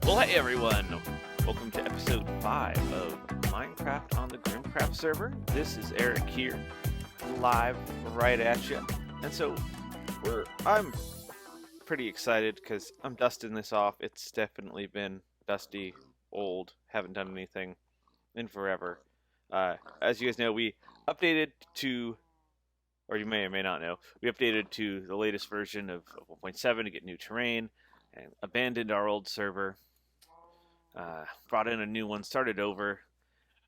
Well, hey everyone! Welcome to episode 5 of Minecraft on the GremCraft server. This is Eric here, live right at you. And so, I'm pretty excited because I'm dusting this off. It's definitely been dusty, old, haven't done anything in forever. As you guys know, we updated to, or you may or may not know, we updated to the latest version of 1.7 to get new terrain and abandoned our old server. Brought in a new one, started over,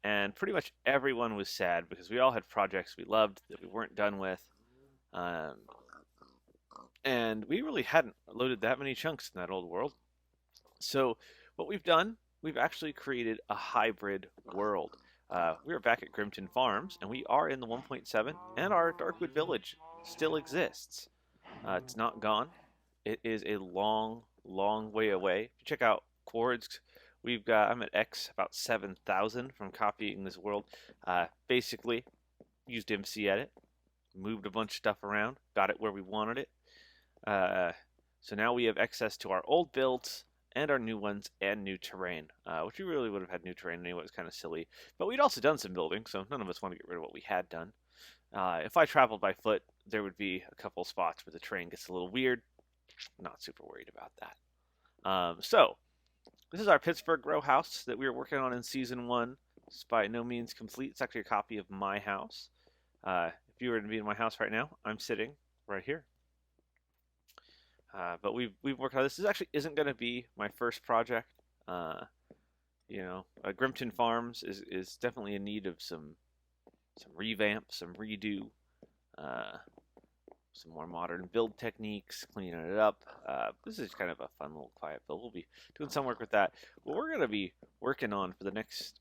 and pretty much everyone was sad because we all had projects we loved that we weren't done with, um, and we really hadn't loaded that many chunks in that old world. So what we've done, we've actually created a hybrid world. We are back at Gremten Farms, and we are in the 1.7, and our Darkwood Village still exists. It's not gone. It is a long, long way away. If you check out Quartz, I'm at X about 7,000 from copying this world. Basically, used MC Edit, moved a bunch of stuff around, got it where we wanted it. So now we have access to our old builds and our new ones and new terrain, which we really would have had new terrain anyway. It was kind of silly. But we'd also done some building, so none of us want to get rid of what we had done. If I traveled by foot, there would be a couple spots where the terrain gets a little weird. Not super worried about that. So, this is our Pittsburgh row house that we were working on in Season 1. It's by no means complete. It's actually a copy of my house. If you were to be in my house right now, I'm sitting right here. But we've worked on this. This actually isn't going to be my first project. Gremten Farms is definitely in need of some revamp, some redo, some more modern build techniques, cleaning it up. This is kind of a fun little quiet build. We'll be doing some work with that. What we're going to be working on for the next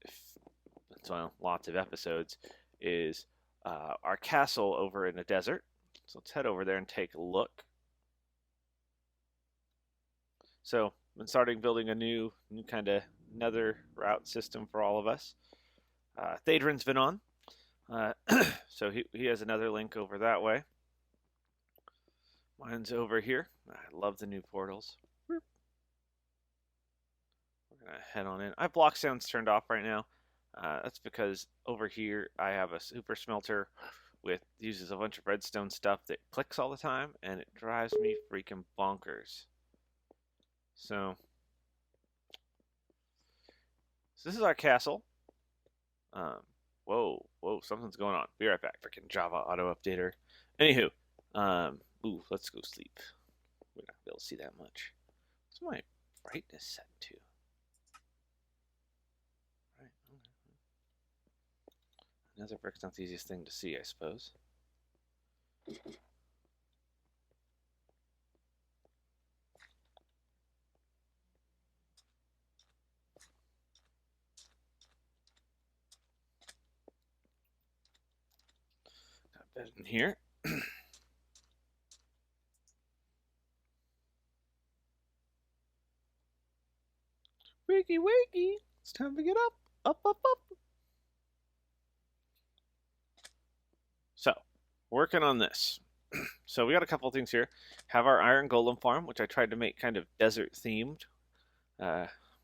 lots of episodes is our castle over in the desert. So let's head over there and take a look. So I've been starting building a new kind of nether route system for all of us. Thadrin's been on. So he has another link over that way. Mine's over here. I love the new portals. We're going to head on in. I have block sounds turned off right now. That's because over here I have a super smelter uses a bunch of redstone stuff that clicks all the time, and it drives me freaking bonkers. So this is our castle. Whoa, something's going on. Be right back. Freaking Java auto updater. Anywho, let's go sleep. We're not gonna be able to see that much. What's my brightness set to? Right. Okay. Nether brick's not the easiest thing to see, I suppose. Got a bed in here. Wakey, wakey! It's time to get up! Up! So, working on this. So we got a couple things here. Have our iron golem farm, which I tried to make kind of desert themed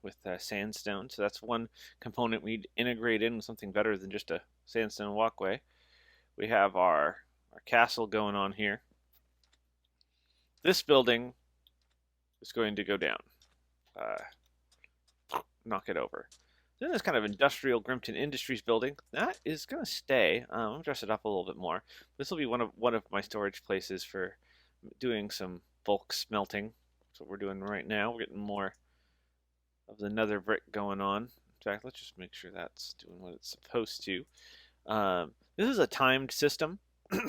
with sandstone. So that's one component we'd integrate in with something better than just a sandstone walkway. We have our castle going on here. This building is going to go down. Knock it over. Then this kind of industrial Gremten Industries building that is going to stay. I'm gonna dress it up a little bit more. This will be one of my storage places for doing some bulk smelting. That's what we're doing right now. We're getting more of the nether brick going on. In fact, let's just make sure that's doing what it's supposed to. This is a timed system. I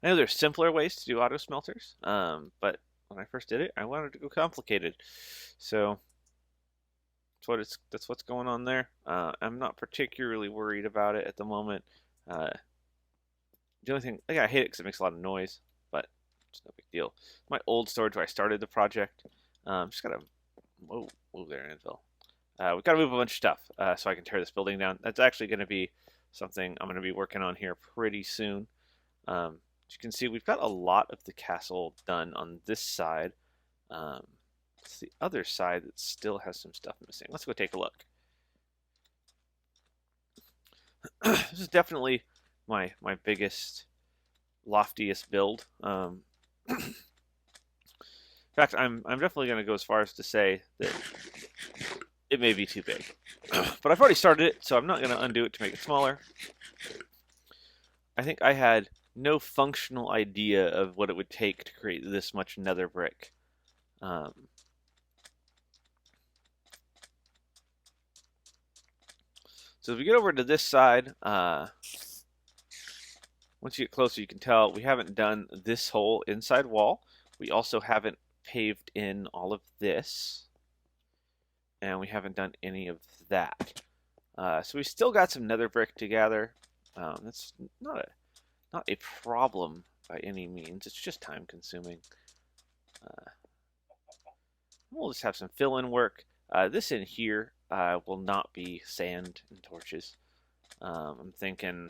know there's simpler ways to do auto smelters, but when I first did it, I wanted to go complicated. So that's what's going on there. I'm not particularly worried about it at the moment. The only thing, I hate it because it makes a lot of noise, but it's no big deal. My old storage where I started the project. Just gotta move there, Anvil. We've got to move a bunch of stuff so I can tear this building down. That's actually going to be something I'm going to be working on here pretty soon. As you can see, we've got a lot of the castle done on this side. It's the other side that still has some stuff missing. Let's go take a look. This is definitely my biggest, loftiest build. In fact, I'm definitely going to go as far as to say that it may be too big. But I've already started it, so I'm not going to undo it to make it smaller. I think I had no functional idea of what it would take to create this much nether brick. So if we get over to this side, once you get closer, you can tell we haven't done this whole inside wall. We also haven't paved in all of this. And we haven't done any of that. So we still got some nether brick to gather. That's not a problem by any means. It's just time consuming. We'll just have some fill-in work. This in here will not be sand and torches. I'm thinking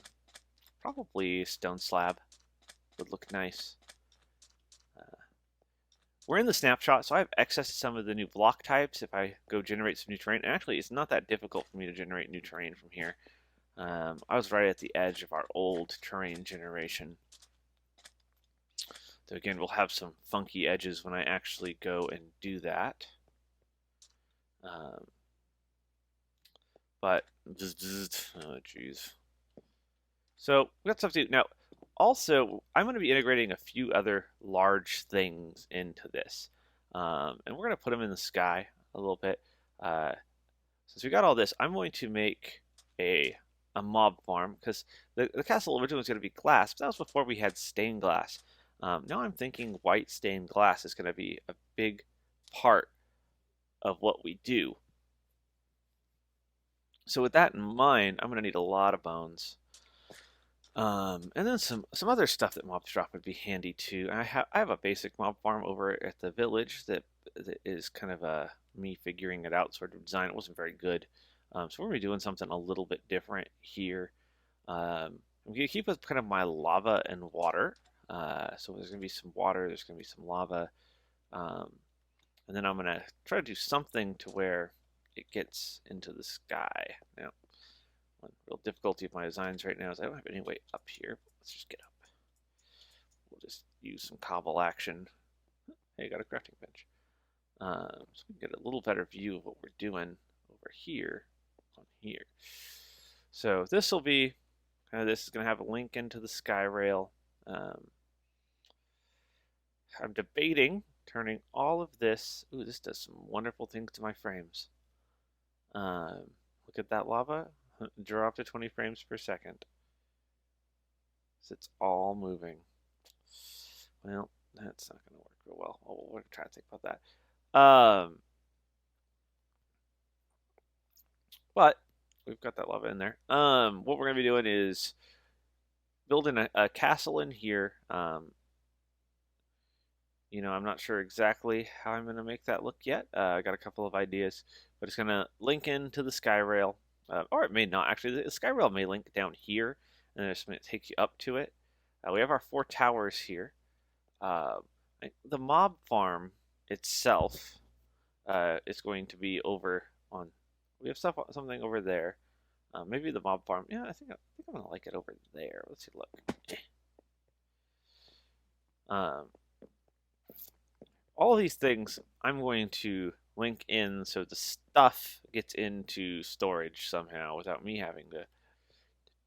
probably stone slab would look nice. We're in the snapshot, so I have access to some of the new block types if I go generate some new terrain. And actually, it's not that difficult for me to generate new terrain from here. I was right at the edge of our old terrain generation. So again, we'll have some funky edges when I actually go and do that. But, oh jeez. So, we got stuff to do. Now, also, I'm going to be integrating a few other large things into this. And we're going to put them in the sky a little bit. Since we got all this, I'm going to make a mob farm, because the castle originally was going to be glass, but that was before we had stained glass. Now I'm thinking white stained glass is going to be a big part of what we do. So with that in mind, I'm going to need a lot of bones. And then some other stuff that mobs drop would be handy too. I have a basic mob farm over at the village that is kind of me figuring it out sort of design. It wasn't very good. So we're going to be doing something a little bit different here. I'm going to keep with kind of my lava and water. So there's going to be some water, there's going to be some lava. And then I'm going to try to do something to where it gets into the sky. Now, one real difficulty of my designs right now is I don't have any way up here. Let's just get up. We'll just use some cobble action. Hey, got a crafting bench. So we can get a little better view of what we're doing over here on here. So this will be this is going to have a link into the sky rail. I'm debating turning all of this. Ooh, this does some wonderful things to my frames. Look at that lava. Draw up to 20 frames per second. So it's all moving. Well, that's not going to work real well. Oh, we'll try to think about that. But we've got that lava in there. What we're going to be doing is building a castle in here. You know, I'm not sure exactly how I'm going to make that look yet. I got a couple of ideas, but it's going to link into the sky rail. Or it may not. Actually, the sky rail may link down here, and it's going to take you up to it. We have our 4 towers here. The mob farm itself is going to be over on. We have something over there. Maybe the mob farm. Yeah, I think I'm gonna like it over there. Let's see. Look. All of these things I'm going to link in so the stuff gets into storage somehow without me having to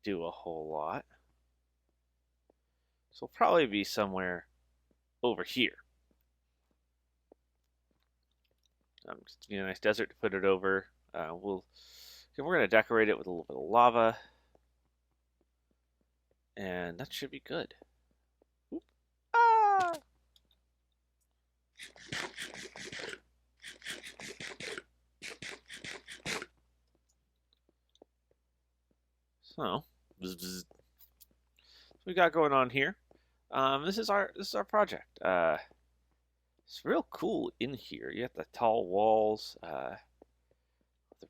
do a whole lot. So it'll probably be somewhere over here. Just a nice desert to put it over. We're going to decorate it with a little bit of lava, and that should be good. Oop. Ah! So, bzz, bzz. What we got going on here? This is our project. It's real cool in here. You got the tall walls, the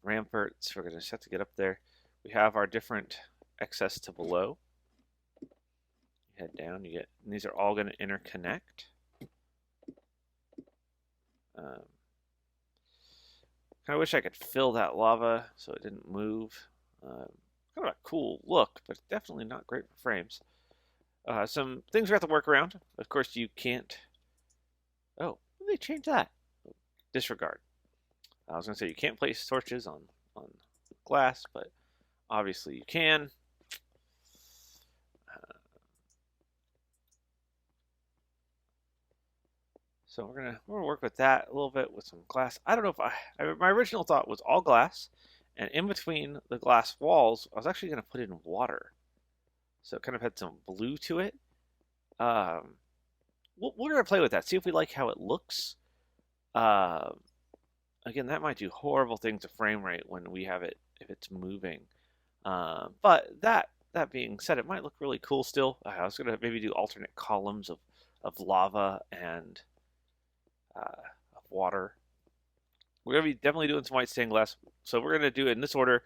ramparts. We're gonna just have to get up there. We have our different access to below. You head down. You get. And these are all going to interconnect. Kind of wish I could fill that lava so it didn't move. Kind of a cool look, but definitely not great for frames. Some things we have to work around. Of course, you can't... Oh, they changed that. Disregard. I was going to say you can't place torches on glass, but obviously you can. So we're gonna work with that a little bit with some glass. I don't know if my original thought was all glass, and in between the glass walls, I was actually gonna put in water, so it kind of had some blue to it. We're gonna play with that, see if we like how it looks. Again, that might do horrible things to frame rate when we have it if it's moving. But that being said, it might look really cool still. I was gonna maybe do alternate columns of lava and of water. We're gonna be definitely doing some white stained glass, so we're gonna do it in this order.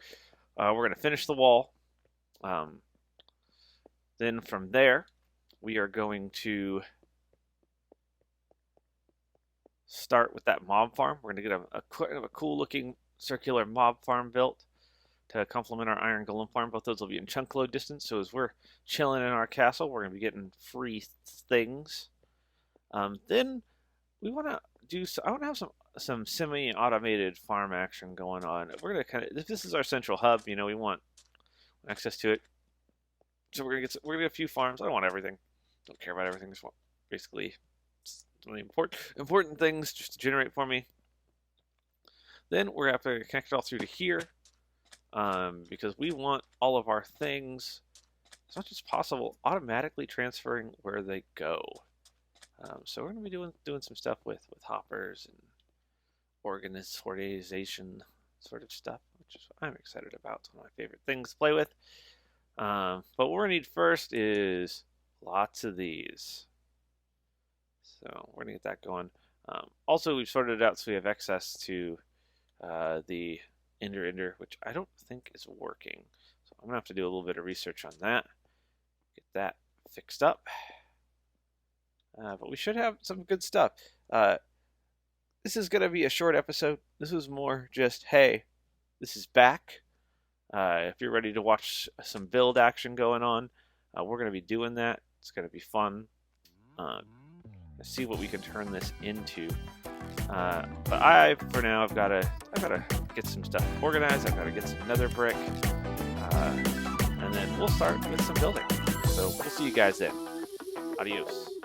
We're gonna finish the wall. Then from there, we are going to start with that mob farm. We're gonna get a cool looking circular mob farm built to complement our iron golem farm. Both those will be in chunk load distance, so as we're chilling in our castle, we're gonna be getting free things. Then we want to do. I want to have some semi-automated farm action going on. We're gonna kind of. This is our central hub. You know, we want access to it. So we're gonna get a few farms. I don't want everything. Don't care about everything. Just want basically some important things just to generate for me. Then we're gonna have to connect it all through to here, because we want all of our things as much as possible automatically transferring where they go. So we're going to be doing some stuff with hoppers and organization sort of stuff, which I'm excited about. It's one of my favorite things to play with. But what we're going to need first is lots of these. So we're going to get that going. Also, we've sorted it out so we have access to the Ender, which I don't think is working. So I'm going to have to do a little bit of research on that. Get that fixed up. But we should have some good stuff. This is going to be a short episode. This was more just, hey, this is back. If you're ready to watch some build action going on, we're going to be doing that. It's going to be fun. Let's see what we can turn this into. But for now, I've got to get some stuff organized. I've got to get some nether brick. And then we'll start with some building. So we'll see you guys then. Adios.